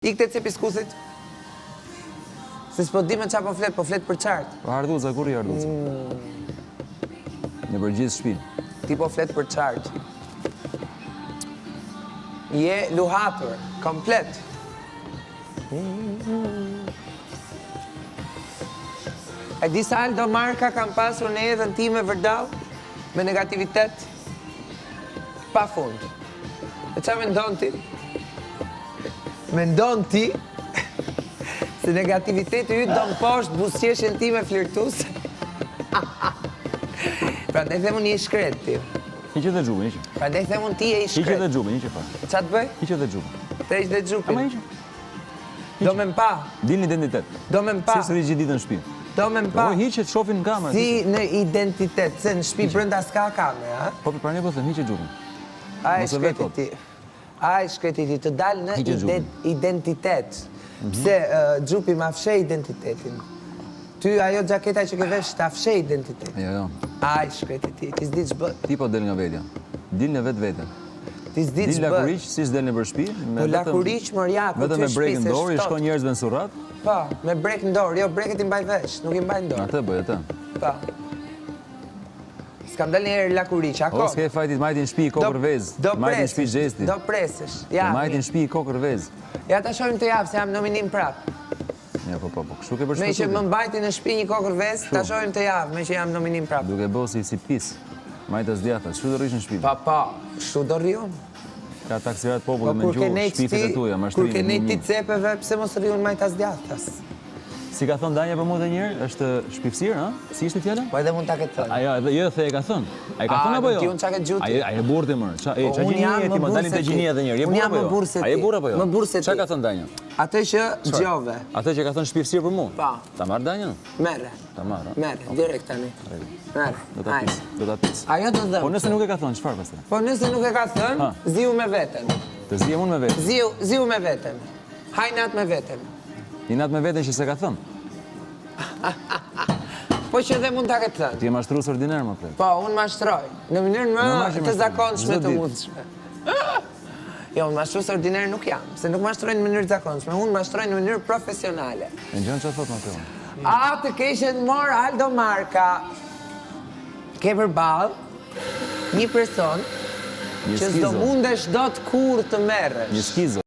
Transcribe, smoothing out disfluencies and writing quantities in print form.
Ikte të piskusit? Se s'po di me qa po flet për qartë. Po Ardhuza, kur i Ardhuza? Në përgjithë shtëpinë. Ti po flet për qartë. Je luhatur, komplet. E di sa Aldo Marka kam pasur në jetën ti me vërdall, me negativitet, pa fund. E qa mendon ti? Mendon ti se negativiteti yt do mposht buzëqeshjen time flirtuese? Prandaj them unë je i shkret ti. Hiqe dhe xhupin, hiqe. Prandaj them unë ti je i Hiqe shkret. dhe xhupin, hiqe pa. Qa të bëj? Hiqe dhe xhupin. Të hiq dhe xhupin. Ama hiqe. Do me mpa. Dilni identitet. Do me mpa. Si gjithë ditën në shtëpi. Do me mpa. Po hiqe të shohin në kamerë. Si në identitet, se në shtëpi brenda s'ka kamera, ha? Po pra ne po them hiqe xhupin. Ai Mos e ve shkreti kot. ti. Ai shkreti ti të dal në Hiqe xhupin. identitet. Pse xhupi ma fsheh identitetin. Ty ajo xhaketa që ke vesh ta fsheh identitetin. Jo, jo. Ai shkreti ti s'di ç'bë. Ti po del nga vetja. Dil në vetë. Ti s'di Dil ç'bë. lakuriq, si s'del në për shtëpi. Po lakuriq mërja, ku Vetëm ty me brek shtëpi në se dorë, i shtot. shkon njerëzve në surrat. Po, me brek në dorë, jo breket i mbaj vesh, nuk i mbaj në dorë. Atë bëj atë. Po. S'kam dal njerë lakuriq, ako. O s'ke fajtit majti në shtëpi kokër vez. Majti në shtëpi gjesti. Do presesh. Ja. Majti në shtëpi kokër vez. Ja ta shohim të javë se jam nominim prap. Ja, po. Kështu ke Me që përshpëtuar. më mbajti në shtëpi një kokër vez, ta shohim të javë, me që jam nominim prap. Duke bëu si pis. Majtas djatha, çu do rrish në shtëpi? Pa, shtu do rriun. Ka taksirat Po popullit me kur ke gjuhë, nejt shpifet e tuaja, kur mashtrinë. ke nejt ti cepeve, pse mos rriun majtas djathtas? Si ka thënë Danja për mua edhe një herë, është shpifësirë, ha? Si ishte fjala? Po edhe mund ta ketë thënë. Ajo, edhe jo the e ka thënë. Ai ka thënë apo jo? Ti unë qa ke gjuti? Ai e burrti më. Ça unë gjini jam ti, më ma burrë dalin se te ti. gjini edhe një herë. Je Unë burr jam apo më jo? burrë se Ai e ti. burr apo jo? Më burrë se Çka ti. ka thënë Danja? Atë që gjove. Atë që ka thënë shpifësirë për mua? Pa. Ta marr Danjën? Merre. Ta marr. Merre, direkt tani. Merre. Do ta pis, do ta pis. Ajo do Po dhëm. nëse nuk e ka thënë, çfarë pastaj? Po nëse nuk e ka thënë, ziu me veten. Të zihem unë me vetë. Ziu me veten. Hajnat me veten. I nat me veten që s'e ka thënë. Po që edhe mund ta ketë thënë. Ti je mashtrues ordinar më plot. Po, unë mashtroj. Në mënyrë Normal që më të mashtron. zakonshme Çdo të ditë. mundshme. Jo, unë mashtrues ordinar nuk jam, se nuk mashtroj në mënyrë të zakonshme, unë mashtroj në mënyrë profesionale. E ngjon çfarë thot më këtu? A të keqen mor Aldo Marka. Ke përballë një person Një që s'do skizo. mundesh dot kur të merresh. Një skizo.